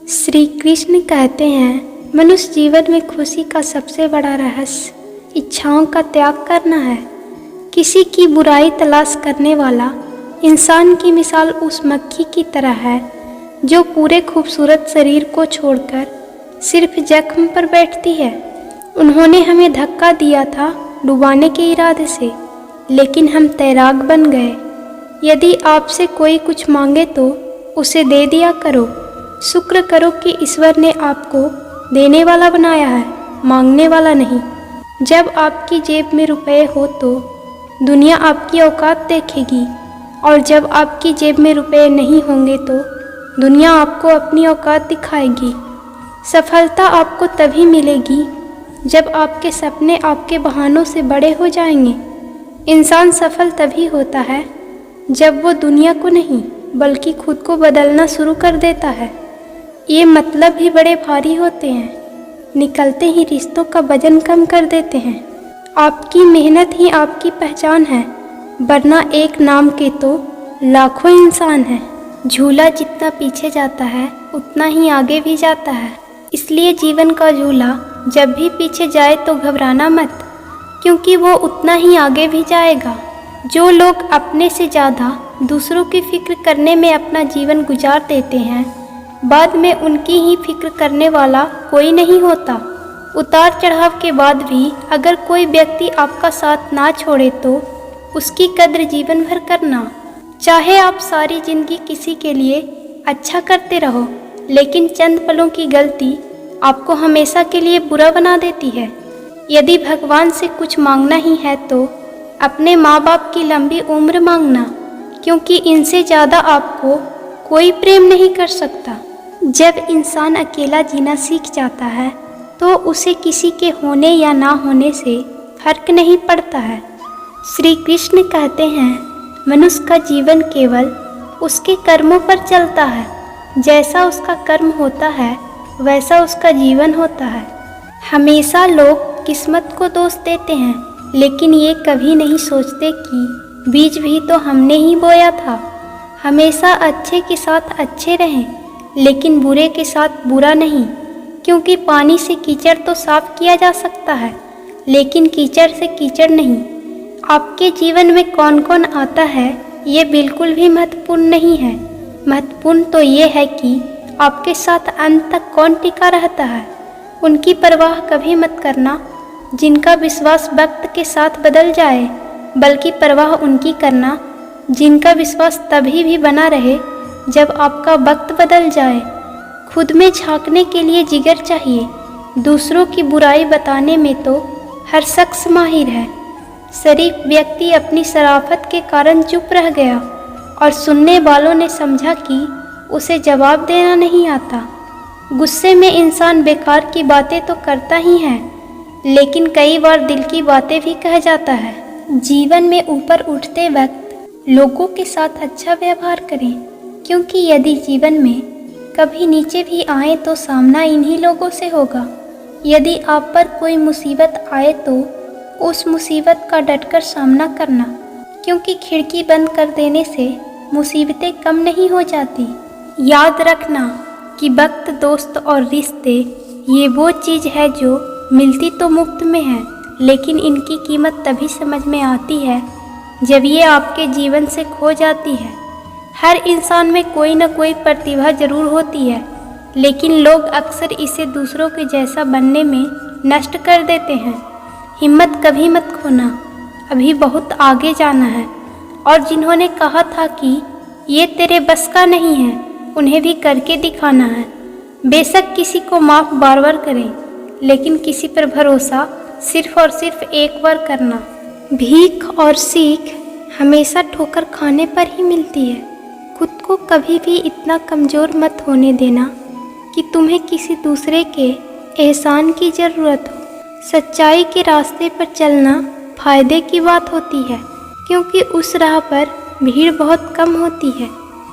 श्री कृष्ण कहते हैं, मनुष्य जीवन में खुशी का सबसे बड़ा रहस्य इच्छाओं का त्याग करना है। किसी की बुराई तलाश करने वाला इंसान की मिसाल उस मक्खी की तरह है जो पूरे खूबसूरत शरीर को छोड़कर सिर्फ जख्म पर बैठती है। उन्होंने हमें धक्का दिया था डुबाने के इरादे से, लेकिन हम तैराक बन गए। यदि आपसे कोई कुछ मांगे तो उसे दे दिया करो। शुक्र करो कि ईश्वर ने आपको देने वाला बनाया है, मांगने वाला नहीं। जब आपकी जेब में रुपए हो तो दुनिया आपकी औकात देखेगी, और जब आपकी जेब में रुपए नहीं होंगे तो दुनिया आपको अपनी औकात दिखाएगी। सफलता आपको तभी मिलेगी जब आपके सपने आपके बहानों से बड़े हो जाएंगे। इंसान सफल तभी होता है जब वो दुनिया को नहीं बल्कि खुद को बदलना शुरू कर देता है। ये मतलब भी बड़े भारी होते हैं, निकलते ही रिश्तों का वजन कम कर देते हैं। आपकी मेहनत ही आपकी पहचान है, वरना एक नाम के तो लाखों इंसान हैं। झूला जितना पीछे जाता है उतना ही आगे भी जाता है, इसलिए जीवन का झूला जब भी पीछे जाए तो घबराना मत, क्योंकि वो उतना ही आगे भी जाएगा। जो लोग अपने से ज़्यादा दूसरों की फिक्र करने में अपना जीवन गुजार देते हैं, बाद में उनकी ही फिक्र करने वाला कोई नहीं होता। उतार चढ़ाव के बाद भी अगर कोई व्यक्ति आपका साथ ना छोड़े तो उसकी कद्र जीवन भर करना। चाहे आप सारी जिंदगी किसी के लिए अच्छा करते रहो, लेकिन चंद पलों की गलती आपको हमेशा के लिए बुरा बना देती है। यदि भगवान से कुछ मांगना ही है तो अपने माँ बाप की लंबी उम्र मांगना, क्योंकि इनसे ज़्यादा आपको कोई प्रेम नहीं कर सकता। जब इंसान अकेला जीना सीख जाता है तो उसे किसी के होने या ना होने से फर्क नहीं पड़ता है। श्री कृष्ण कहते हैं, मनुष्य का जीवन केवल उसके कर्मों पर चलता है। जैसा उसका कर्म होता है वैसा उसका जीवन होता है। हमेशा लोग किस्मत को दोष देते हैं, लेकिन ये कभी नहीं सोचते कि बीज भी तो हमने ही बोया था। हमेशा अच्छे के साथ अच्छे रहें, लेकिन बुरे के साथ बुरा नहीं, क्योंकि पानी से कीचड़ तो साफ किया जा सकता है, लेकिन कीचड़ से कीचड़ नहीं। आपके जीवन में कौन कौन आता है ये बिल्कुल भी महत्वपूर्ण नहीं है। महत्वपूर्ण तो ये है कि आपके साथ अंत तक कौन टिका रहता है। उनकी परवाह कभी मत करना जिनका विश्वास वक्त के साथ बदल जाए, बल्कि परवाह उनकी करना जिनका विश्वास तभी भी बना रहे जब आपका वक्त बदल जाए। खुद में झांकने के लिए जिगर चाहिए, दूसरों की बुराई बताने में तो हर शख्स माहिर है। शरीफ व्यक्ति अपनी शराफत के कारण चुप रह गया और सुनने वालों ने समझा कि उसे जवाब देना नहीं आता। गुस्से में इंसान बेकार की बातें तो करता ही है, लेकिन कई बार दिल की बातें भी कह जाता है। जीवन में ऊपर उठते वक्त लोगों के साथ अच्छा व्यवहार करें, क्योंकि यदि जीवन में कभी नीचे भी आए तो सामना इन्हीं लोगों से होगा। यदि आप पर कोई मुसीबत आए तो उस मुसीबत का डटकर सामना करना, क्योंकि खिड़की बंद कर देने से मुसीबतें कम नहीं हो जाती। याद रखना कि वक्त, दोस्त और रिश्ते ये वो चीज़ है जो मिलती तो मुफ्त में है, लेकिन इनकी कीमत तभी समझ में आती है जब ये आपके जीवन से खो जाती है। हर इंसान में कोई न कोई प्रतिभा जरूर होती है, लेकिन लोग अक्सर इसे दूसरों के जैसा बनने में नष्ट कर देते हैं। हिम्मत कभी मत खोना, अभी बहुत आगे जाना है। और जिन्होंने कहा था कि ये तेरे बस का नहीं है, उन्हें भी करके दिखाना है। बेशक किसी को माफ़ बार बार करें, लेकिन किसी पर भरोसा सिर्फ और सिर्फ एक बार करना। भीख और सीख हमेशा ठोकर खाने पर ही मिलती है। खुद को कभी भी इतना कमज़ोर मत होने देना कि तुम्हें किसी दूसरे के एहसान की ज़रूरत हो। सच्चाई के रास्ते पर चलना फ़ायदे की बात होती है, क्योंकि उस राह पर भीड़ बहुत कम होती है।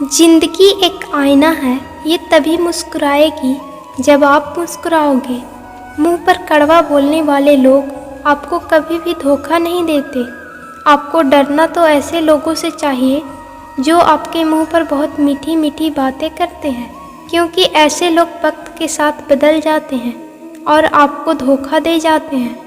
जिंदगी एक आईना है, ये तभी मुस्कुराएगी जब आप मुस्कुराओगे। मुंह पर कड़वा बोलने वाले लोग आपको कभी भी धोखा नहीं देते। आपको डरना तो ऐसे लोगों से चाहिए जो आपके मुंह पर बहुत मीठी मीठी बातें करते हैं, क्योंकि ऐसे लोग वक्त के साथ बदल जाते हैं और आपको धोखा दे जाते हैं।